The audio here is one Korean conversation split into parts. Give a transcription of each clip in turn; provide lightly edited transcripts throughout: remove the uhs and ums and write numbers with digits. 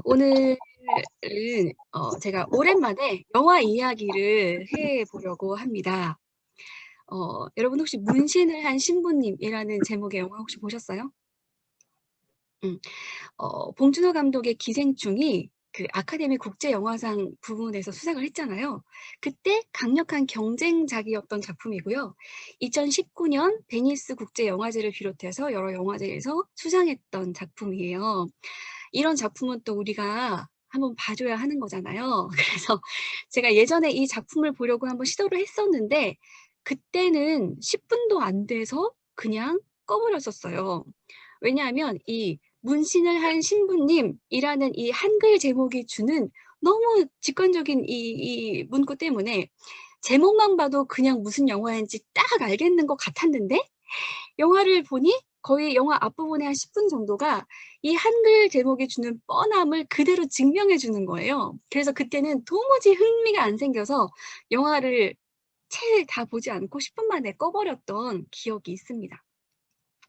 오늘은 제가 오랜만에 영화 이야기를 해 보려고 합니다. 여러분 혹시 문신을 한 신부님이라는 제목의 영화 혹시 보셨어요? 음. 봉준호 감독의 기생충이 그 아카데미 국제영화상 부문에서 수상을 했잖아요. 그때 강력한 경쟁작이었던 작품이고요. 2019년 베니스 국제영화제를 비롯해서 여러 영화제에서 수상했던 작품이에요. 이런 작품은 또 우리가 한번 봐줘야 하는 거잖아요. 그래서 제가 예전에 이 작품을 보려고 한번 시도를 했었는데 그때는 10분도 안 돼서 그냥 꺼버렸었어요. 왜냐하면 이 문신을 한 신부님이라는 이 한글 제목이 주는 너무 직관적인 이 문구 때문에 제목만 봐도 그냥 무슨 영화인지 딱 알겠는 것 같았는데 영화를 보니 거의 영화 앞부분의 한 10분 정도가 이 한글 제목이 주는 뻔함을 그대로 증명해 주는 거예요. 그래서 그때는 도무지 흥미가 안 생겨서 영화를 채 다 보지 않고 10분 만에 꺼버렸던 기억이 있습니다.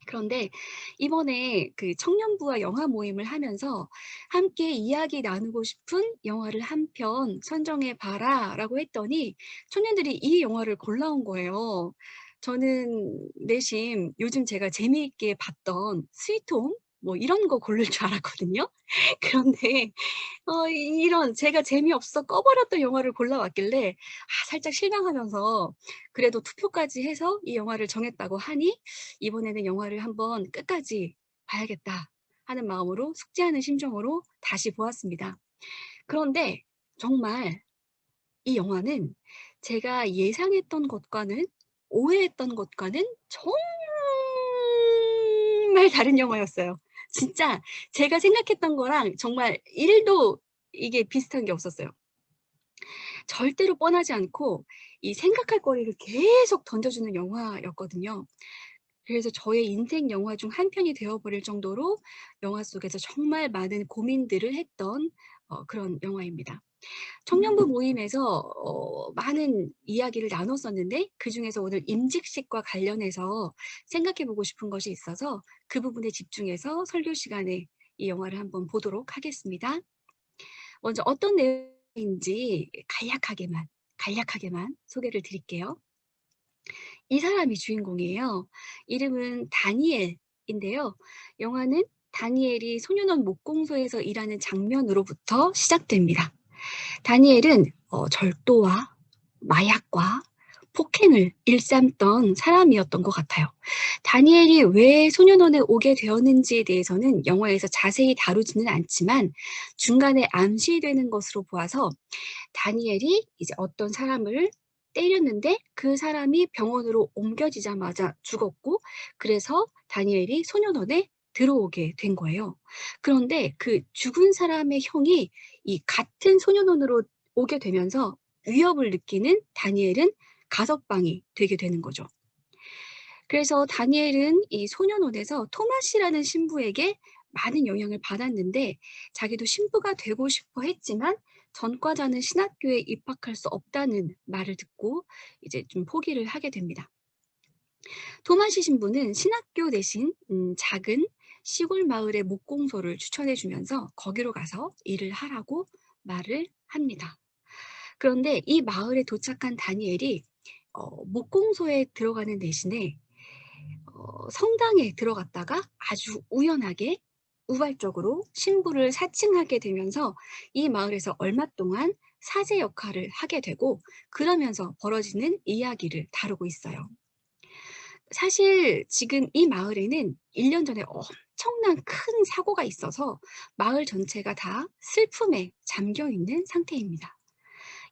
그런데 이번에 그 청년부와 영화 모임을 하면서 함께 이야기 나누고 싶은 영화를 한 편 선정해 봐라라고 했더니 청년들이 이 영화를 골라온 거예요. 저는 내심 요즘 제가 재미있게 봤던 스위트홈 뭐 이런 거 고를 줄 알았거든요. 그런데 이런 제가 재미없어 꺼버렸던 영화를 골라왔길래 살짝 실망하면서 그래도 투표까지 해서 이 영화를 정했다고 하니 '이번에는 영화를 한번 끝까지 봐야겠다.' 하는 마음으로 숙제하는 심정으로 다시 보았습니다. 그런데 정말 이 영화는 제가 예상했던 것과는 오해했던 것과는 정말 다른 영화였어요. 진짜 제가 생각했던 거랑 정말 1도 이게 비슷한 게 없었어요. 절대로 뻔하지 않고 이 생각할 거리를 계속 던져주는 영화였거든요. 그래서 저의 인생 영화 중 한 편이 되어 버릴 정도로 영화 속에서 정말 많은 고민들을 했던 그런 영화입니다. 청년부 모임에서 많은 이야기를 나눴었는데 그중에서 오늘 임직식과 관련해서 생각해 보고 싶은 것이 있어서 그 부분에 집중해서 설교 시간에 이 영화를 한번 보도록 하겠습니다. 먼저 어떤 내용인지 간략하게만 소개를 드릴게요. 이 사람이 주인공이에요. 이름은 다니엘인데요. 영화는 다니엘이 소년원 목공소에서 일하는 장면으로부터 시작됩니다. 다니엘은 절도와 마약과 폭행을 일삼던 사람이었던 것 같아요. 다니엘이 왜 소년원에 오게 되었는지에 대해서는 영화에서 자세히 다루지는 않지만 중간에 암시되는 것으로 보아서 다니엘이 이제 어떤 사람을 때렸는데 그 사람이 병원으로 옮겨지자마자 죽었고 그래서 다니엘이 소년원에 들어오게 된 거예요. 그런데 그 죽은 사람의 형이 이 같은 소년원으로 오게 되면서 위협을 느끼는 다니엘은 가석방이 되게 되는 거죠. 그래서 다니엘은 이 소년원에서 토마시라는 신부에게 많은 영향을 받았는데 자기도 신부가 되고 싶어 했지만 전과자는 신학교에 입학할 수 없다는 말을 듣고 이제 좀 포기를 하게 됩니다. 토마시 신부는 신학교 대신 작은 시골 마을의 목공소를 추천해 주면서 거기로 가서 일을 하라고 말을 합니다. 그런데 이 마을에 도착한 다니엘이 목공소에 들어가는 대신에 성당에 들어갔다가 아주 우연하게 우발적으로 신부를 사칭하게 되면서 이 마을에서 얼마 동안 사제 역할을 하게 되고 그러면서 벌어지는 이야기를 다루고 있어요. 사실 지금 이 마을에는 1년 전에 엄청난 큰 사고가 있어서 마을 전체가 다 슬픔에 잠겨 있는 상태입니다.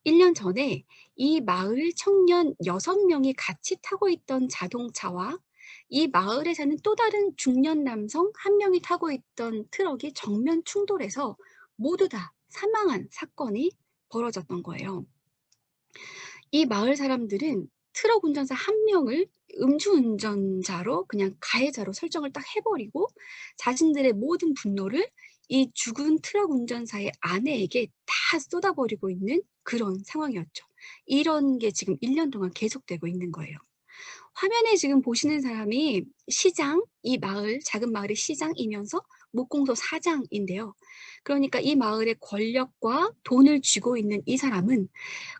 1년 전에 이 마을 청년 6명이 같이 타고 있던 자동차와 이 마을에 사는 또 다른 중년 남성 1명이 타고 있던 트럭이 정면 충돌해서 모두 다 사망한 사건이 벌어졌던 거예요. 이 마을 사람들은 트럭 운전사 1명을 음주운전자로 그냥 가해자로 설정을 딱 해 버리고 자신들의 모든 분노를 이 죽은 트럭 운전사의 아내에게 다 쏟아버리고 있는 그런 상황이었죠. 이런 게 지금 1년 동안 계속되고 있는 거예요. 화면에 지금 보시는 사람이 시장, 이 마을 작은 마을의 시장이면서 목공소 사장인데요. 그러니까 이 마을의 권력과 돈을 쥐고 있는 이 사람은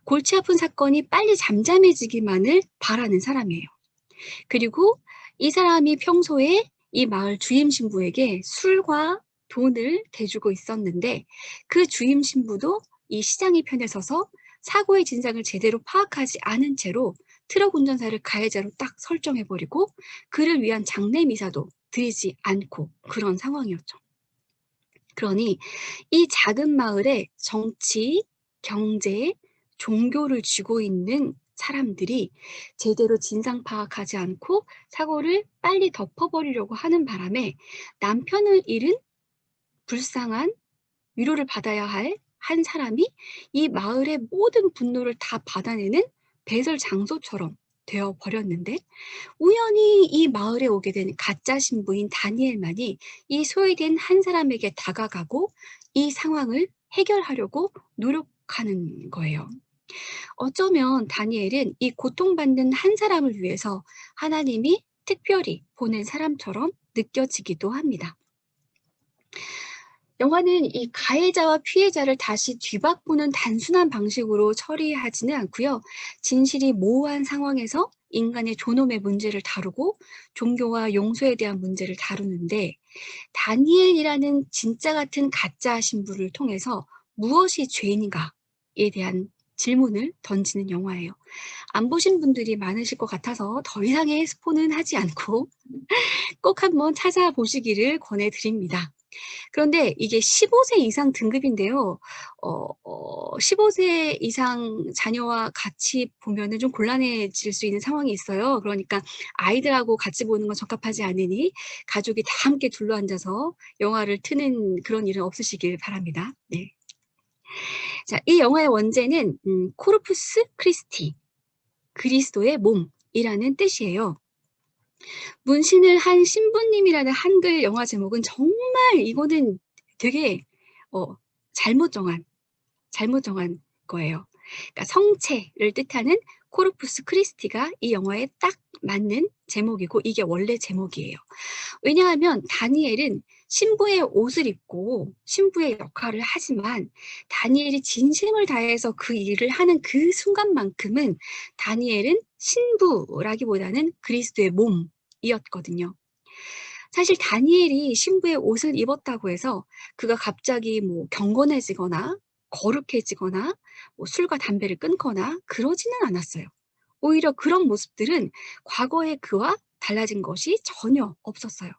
골치 아픈 사건이 빨리 잠잠해지기만을 바라는 사람이에요. 그리고 이 사람이 평소에 이 마을 주임 신부에게 술과 돈을 대주고 있었는데 그 주임 신부도 이 시장의 편에 서서 사고의 진상을 제대로 파악하지 않은 채로 트럭 운전사를 가해자로 딱 설정해버리고 그를 위한 장례 미사도 드리지 않고 그런 상황이었죠. 그러니 이 작은 마을에 정치, 경제, 종교를 쥐고 있는 사람들이 제대로 진상 파악하지 않고 사고를 빨리 덮어버리려고 하는 바람에 남편을 잃은 불쌍한 위로를 받아야 할 한 사람이 이 마을의 모든 분노를 다 받아내는 배설 장소처럼 되어 버렸는데 우연히 이 마을에 오게 된 가짜 신부인 다니엘만이 이 소외된 한 사람에게 다가가고 이 상황을 해결하려고 노력하는 거예요. 어쩌면 다니엘은 이 고통받는 한 사람을 위해서 하나님이 특별히 보낸 사람처럼 느껴지기도 합니다. 영화는 이 가해자와 피해자를 다시 뒤바꾸는 단순한 방식으로 처리하지는 않고요. 진실이 모호한 상황에서 인간의 존엄의 문제를 다루고 종교와 용서에 대한 문제를 다루는데 다니엘이라는 진짜 같은 가짜 신부를 통해서 무엇이 죄인가에 대한 질문을 던지는 영화예요. 안 보신 분들이 많으실 것 같아서 더 이상의 스포는 하지 않고 꼭 한번 찾아보시기를 권해드립니다. 그런데 이게 15세 이상 등급인데요. 15세 이상 자녀와 같이 보면은 좀 곤란해질 수 있는 상황이 있어요. 그러니까 아이들하고 같이 보는 건 적합하지 않으니 가족이 다 함께 둘러앉아서 영화를 트는 그런 일은 없으시길 바랍니다. 네. 자, 이 영화의 원제는 코르푸스 크리스티, 그리스도의 몸이라는 뜻이에요. 문신을 한 신부님이라는 한글 영화 제목은 정말 이거는 되게 잘못 정한 거예요. 그러니까 성체를 뜻하는 코르푸스 크리스티가 이 영화에 딱 맞는 제목이고 이게 원래 제목이에요. 왜냐하면 다니엘은 신부의 옷을 입고 신부의 역할을 하지만 다니엘이 진심을 다해서 그 일을 하는 그 순간만큼은 다니엘은 신부라기보다는 그리스도의 몸이었거든요. 사실 다니엘이 신부의 옷을 입었다고 해서 그가 갑자기 뭐 경건해지거나 거룩해지거나 뭐 술과 담배를 끊거나 그러지는 않았어요. 오히려 그런 모습들은 과거의 그와 달라진 것이 전혀 없었어요.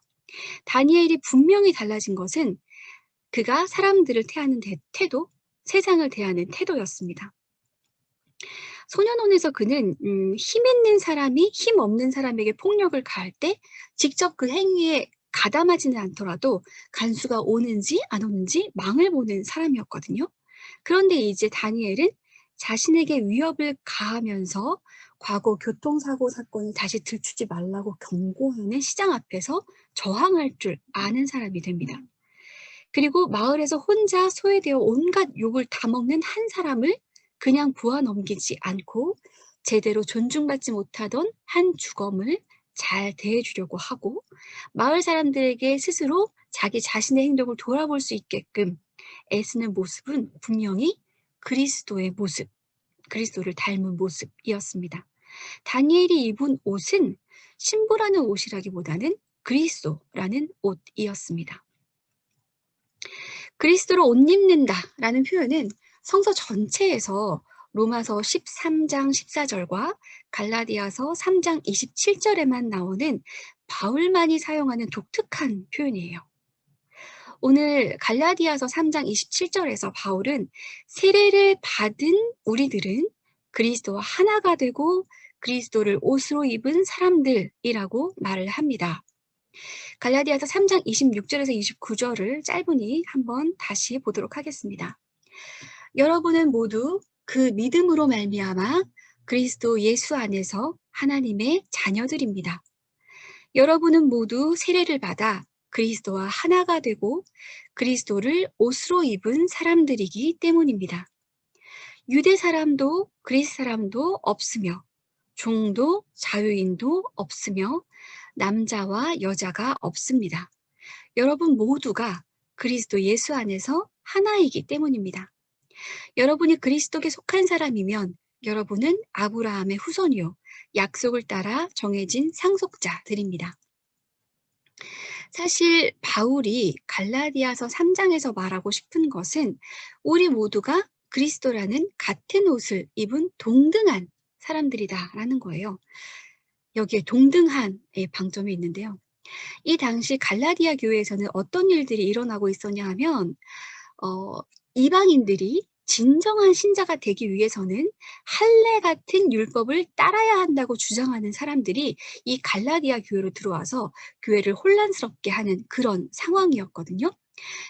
다니엘이 분명히 달라진 것은 그가 사람들을 대하는 태도, 세상을 대하는 태도였습니다. 소년원에서 그는 힘 있는 사람이 힘 없는 사람에게 폭력을 가할 때 직접 그 행위에 가담하지는 않더라도 간수가 오는지 안 오는지 망을 보는 사람이었거든요. 그런데 이제 다니엘은 자신에게 위협을 가하면서 과거 교통사고 사건을 다시 들추지 말라고 경고하는 시장 앞에서 저항할 줄 아는 사람이 됩니다. 그리고 마을에서 혼자 소외되어 온갖 욕을 다 먹는 한 사람을 그냥 부하 넘기지 않고 제대로 존중받지 못하던 한 주검을 잘 대해주려고 하고 마을 사람들에게 스스로 자기 자신의 행동을 돌아볼 수 있게끔 애쓰는 모습은 분명히 그리스도의 모습, 그리스도를 닮은 모습이었습니다. 다니엘이 입은 옷은 신부라는 옷이라기보다는 그리스도라는 옷이었습니다. 그리스도로 옷 입는다라는 표현은 성서 전체에서 로마서 13장 14절과 갈라디아서 3장 27절에만 나오는 바울만이 사용하는 독특한 표현이에요. 오늘 갈라디아서 3장 27절에서 바울은 세례를 받은 우리들은 그리스도와 하나가 되고 그리스도를 옷으로 입은 사람들이라고 말을 합니다. 갈라디아서 3장 26절에서 29절을 짧으니 한번 다시 보도록 하겠습니다. 여러분은 모두 그 믿음으로 말미암아 그리스도 예수 안에서 하나님의 자녀들입니다. 여러분은 모두 세례를 받아 그리스도와 하나가 되고 그리스도를 옷으로 입은 사람들이기 때문입니다. 유대 사람도 그리스 사람도 없으며 종도 자유인도 없으며 남자와 여자가 없습니다. 여러분 모두가 그리스도 예수 안에서 하나이기 때문입니다. 여러분이 그리스도께 속한 사람이면 여러분은 아브라함의 후손이요, 약속을 따라 정해진 상속자들입니다. 사실 바울이 갈라디아서 3장에서 말하고 싶은 것은 우리 모두가 그리스도라는 같은 옷을 입은 동등한 사람들이다라는 거예요. 여기에 동등한의 방점이 있는데요. 이 당시 갈라디아 교회에서는 어떤 일들이 일어나고 있었냐 하면 이방인들이 진정한 신자가 되기 위해서는 할례 같은 율법을 따라야 한다고 주장하는 사람들이 이 갈라디아 교회로 들어와서 교회를 혼란스럽게 하는 그런 상황이었거든요.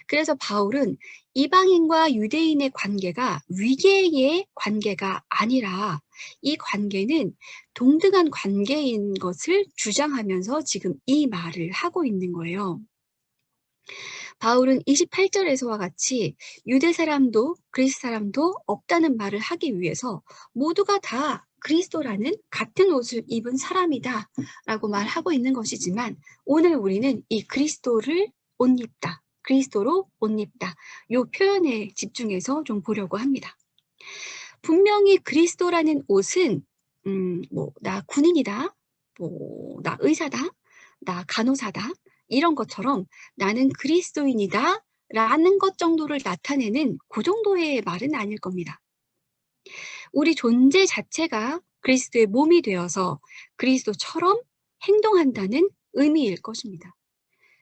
그래서 바울은 이방인과 유대인의 관계가 위계의 관계가 아니라 이 관계는 동등한 관계인 것을 주장하면서 지금 이 말을 하고 있는 거예요. 바울은 28절에서와 같이 유대 사람도 그리스 사람도 없다는 말을 하기 위해서 모두가 다 그리스도라는 같은 옷을 입은 사람이다 라고 말하고 있는 것이지만, 오늘 우리는 이 그리스도를 옷 입다, 그리스도로 옷 입다, 이 표현에 집중해서 좀 보려고 합니다. 분명히 그리스도라는 옷은 나 군인이다, 나 의사다, 나 간호사다, 이런 것처럼 나는 그리스도인이다 라는 것 정도를 나타내는 그 정도의 말은 아닐 겁니다. 우리 존재 자체가 그리스도의 몸이 되어서 그리스도처럼 행동한다는 의미일 것입니다.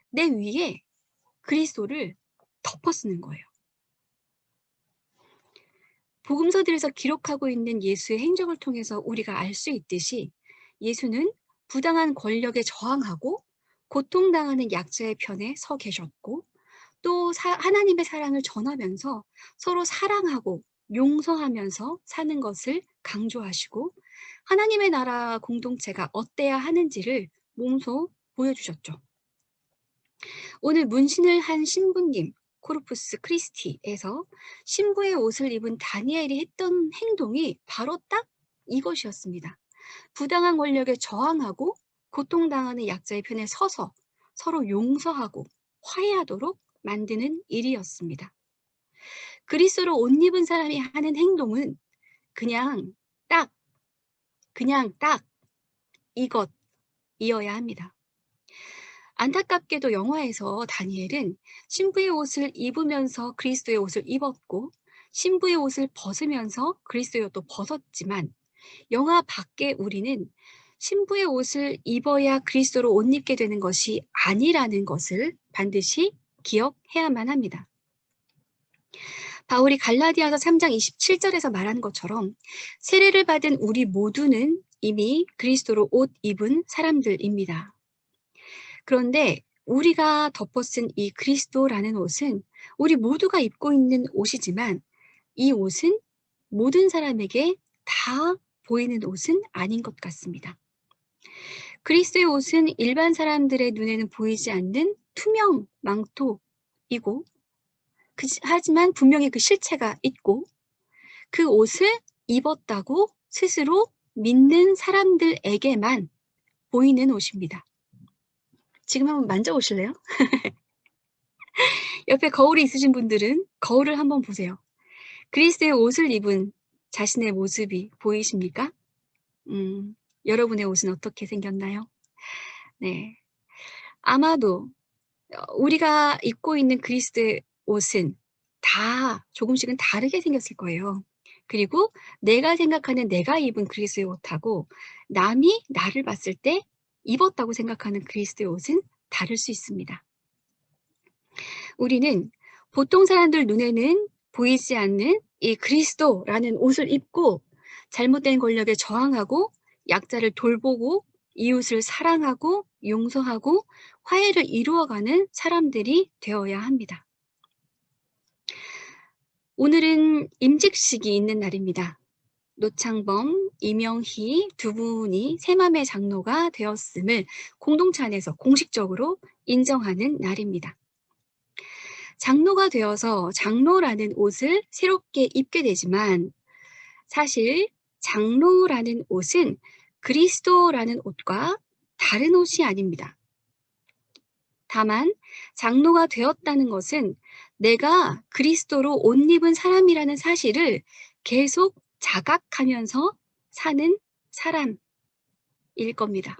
내 위에 그리스도를 덮어 쓰는 거예요. 복음서들에서 기록하고 있는 예수의 행적을 통해서 우리가 알 수 있듯이 예수는 부당한 권력에 저항하고 고통당하는 약자의 편에 서 계셨고, 또 하나님의 사랑을 전하면서 서로 사랑하고 용서하면서 사는 것을 강조하시고, 하나님의 나라 공동체가 어때야 하는지를 몸소 보여주셨죠. 오늘 문신을 한 신부님 코르푸스 크리스티에서 신부의 옷을 입은 다니엘이 했던 행동이 바로 딱 이것이었습니다. 부당한 권력에 저항하고 고통당하는 약자의 편에 서서 서로 용서하고 화해하도록 만드는 일이었습니다. 그리스도로 옷 입은 사람이 하는 행동은 그냥 딱 이것이어야 합니다. 안타깝게도 영화에서 다니엘은 신부의 옷을 입으면서 그리스도의 옷을 입었고, 신부의 옷을 벗으면서 그리스도의 옷도 벗었지만, 영화 밖에 우리는 신부의 옷을 입어야 그리스도로 옷 입게 되는 것이 아니라는 것을 반드시 기억해야만 합니다. 바울이 갈라디아서 3장 27절에서 말하는 것처럼 세례를 받은 우리 모두는 이미 그리스도로 옷 입은 사람들입니다. 그런데 우리가 덮어쓴 이 그리스도라는 옷은 우리 모두가 입고 있는 옷이지만, 이 옷은 모든 사람에게 다 보이는 옷은 아닌 것 같습니다. 그리스도의 옷은 일반 사람들의 눈에는 보이지 않는 투명 망토이고, 하지만 분명히 그 실체가 있고, 그 옷을 입었다고 스스로 믿는 사람들에게만 보이는 옷입니다. 지금 한번 만져보실래요? 옆에 거울이 있으신 분들은 거울을 한번 보세요. 그리스도의 옷을 입은 자신의 모습이 보이십니까? 여러분의 옷은 어떻게 생겼나요? 네. 아마도 우리가 입고 있는 그리스도의 옷은 다 조금씩은 다르게 생겼을 거예요. 그리고 내가 생각하는 내가 입은 그리스도의 옷하고 남이 나를 봤을 때 입었다고 생각하는 그리스도의 옷은 다를 수 있습니다. 우리는 보통 사람들 눈에는 보이지 않는 이 그리스도라는 옷을 입고 잘못된 권력에 저항하고 약자를 돌보고 이웃을 사랑하고 용서하고 화해를 이루어가는 사람들이 되어야 합니다. 오늘은 임직식이 있는 날입니다. 노창범, 이명희 두 분이 새맘의 장로가 되었음을 공동체 안에서 공식적으로 인정하는 날입니다. 장로가 되어서 장로라는 옷을 새롭게 입게 되지만, 사실 장로라는 옷은 그리스도라는 옷과 다른 옷이 아닙니다. 다만 장로가 되었다는 것은 내가 그리스도로 옷 입은 사람이라는 사실을 계속 자각하면서 사는 사람일 겁니다.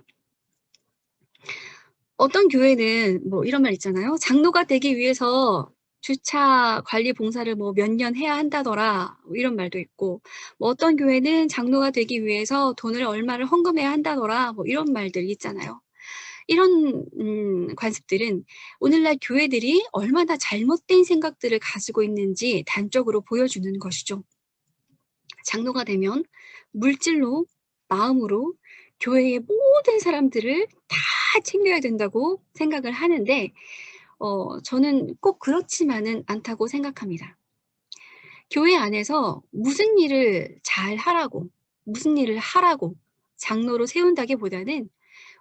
어떤 교회는 뭐 이런 말 있잖아요. 장로가 되기 위해서 주차 관리 봉사를 뭐 몇 년 해야 한다더라. 뭐 이런 말도 있고, 뭐 어떤 교회는 장로가 되기 위해서 돈을 얼마를 헌금해야 한다더라. 뭐 이런 말들 있잖아요. 이런 관습들은 오늘날 교회들이 얼마나 잘못된 생각들을 가지고 있는지 단적으로 보여주는 것이죠. 장로가 되면 물질로, 마음으로 교회의 모든 사람들을 다 챙겨야 된다고 생각을 하는데 저는 꼭 그렇지만은 않다고 생각합니다. 교회 안에서 무슨 일을 잘 하라고, 무슨 일을 하라고 장로로 세운다기보다는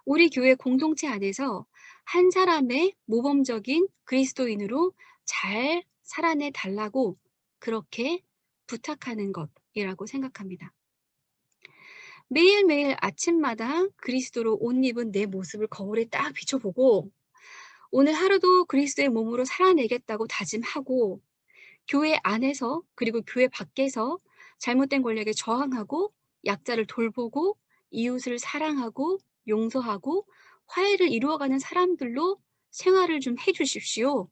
우리 교회 공동체 안에서 한 사람의 모범적인 그리스도인으로 잘 살아내 달라고 그렇게 부탁하는 것이라고 생각합니다. 매일매일 아침마다 그리스도로 옷 입은 내 모습을 거울에 딱 비춰보고 오늘 하루도 그리스도의 몸으로 살아내겠다고 다짐하고 교회 안에서 그리고 교회 밖에서 잘못된 권력에 저항하고 약자를 돌보고 이웃을 사랑하고 용서하고 화해를 이루어가는 사람들로 생활을 좀 해주십시오.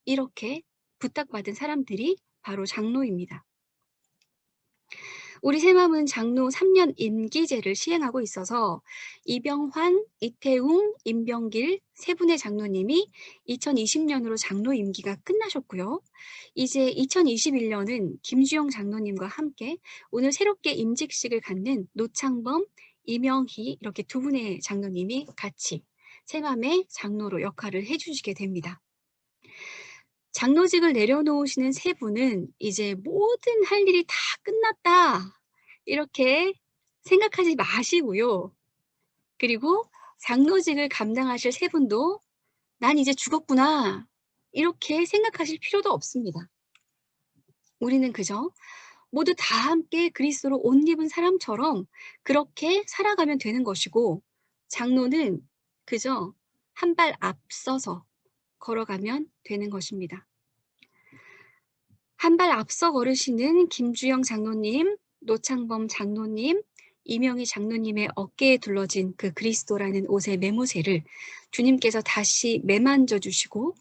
이렇게 부탁받은 사람들이 바로 장로입니다. 우리 새마음은 장로 3년 임기제를 시행하고 있어서 이병환, 이태웅, 임병길 세 분의 장로님이 2020년으로 장로 임기가 끝나셨고요. 이제 2021년은 김주영 장로님과 함께 오늘 새롭게 임직식을 갖는 노창범, 이명희 이렇게 두 분의 장로님이 같이 새마음의 장로로 역할을 해주시게 됩니다. 장로직을 내려놓으시는 세 분은 이제 모든 할 일이 다 끝났다 이렇게 생각하지 마시고요. 그리고 장로직을 감당하실 세 분도 난 이제 죽었구나 이렇게 생각하실 필요도 없습니다. 우리는 그저 모두 다 함께 그리스도로 옷 입은 사람처럼 그렇게 살아가면 되는 것이고 장로는 그저 한 발 앞서서 걸어가면 되는 것입니다. 한 발 앞서 걸으시는 김주영 장로님, 노창범 장로님, 이명희 장로님의 어깨에 둘러진 그 그리스도라는 옷의 매무새를 주님께서 다시 매만져 주시고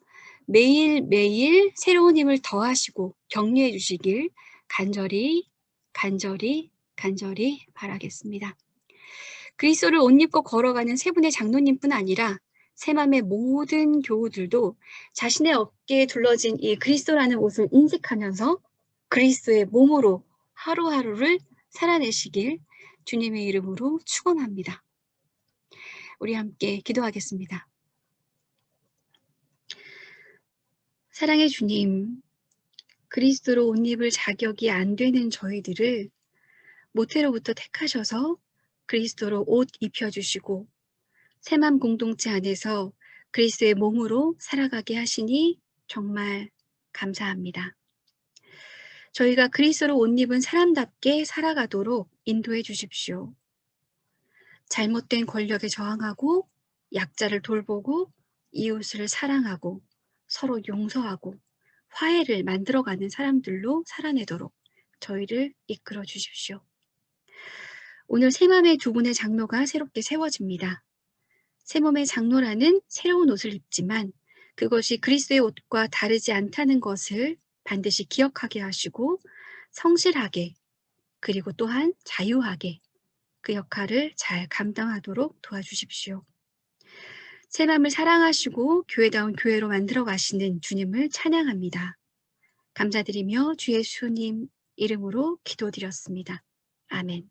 매일매일 새로운 힘을 더하시고 격려해 주시길 간절히 바라겠습니다. 그리스도를 옷 입고 걸어가는 세 분의 장로님뿐 아니라 새맘의 모든 교우들도 자신의 어깨에 둘러진 이 그리스도라는 옷을 인식하면서 그리스도의 몸으로 하루하루를 살아내시길 주님의 이름으로 축원합니다. 우리 함께 기도하겠습니다. 사랑의 주님, 그리스도로 옷 입을 자격이 안 되는 저희들을 모태로부터 택하셔서 그리스도로 옷 입혀주시고 새맘 공동체 안에서 그리스도의 몸으로 살아가게 하시니 정말 감사합니다. 저희가 그리스도로 옷 입은 사람답게 살아가도록 인도해 주십시오. 잘못된 권력에 저항하고 약자를 돌보고 이웃을 사랑하고 서로 용서하고 화해를 만들어가는 사람들로 살아내도록 저희를 이끌어 주십시오. 오늘 새맘의 두 분의 장로가 새롭게 세워집니다. 새몸의 장로라는 새로운 옷을 입지만 그것이 그리스도의 옷과 다르지 않다는 것을 반드시 기억하게 하시고 성실하게 그리고 또한 자유하게 그 역할을 잘 감당하도록 도와주십시오. 새맘을 사랑하시고 교회다운 교회로 만들어 가시는 주님을 찬양합니다. 감사드리며 주 예수님 이름으로 기도드렸습니다. 아멘.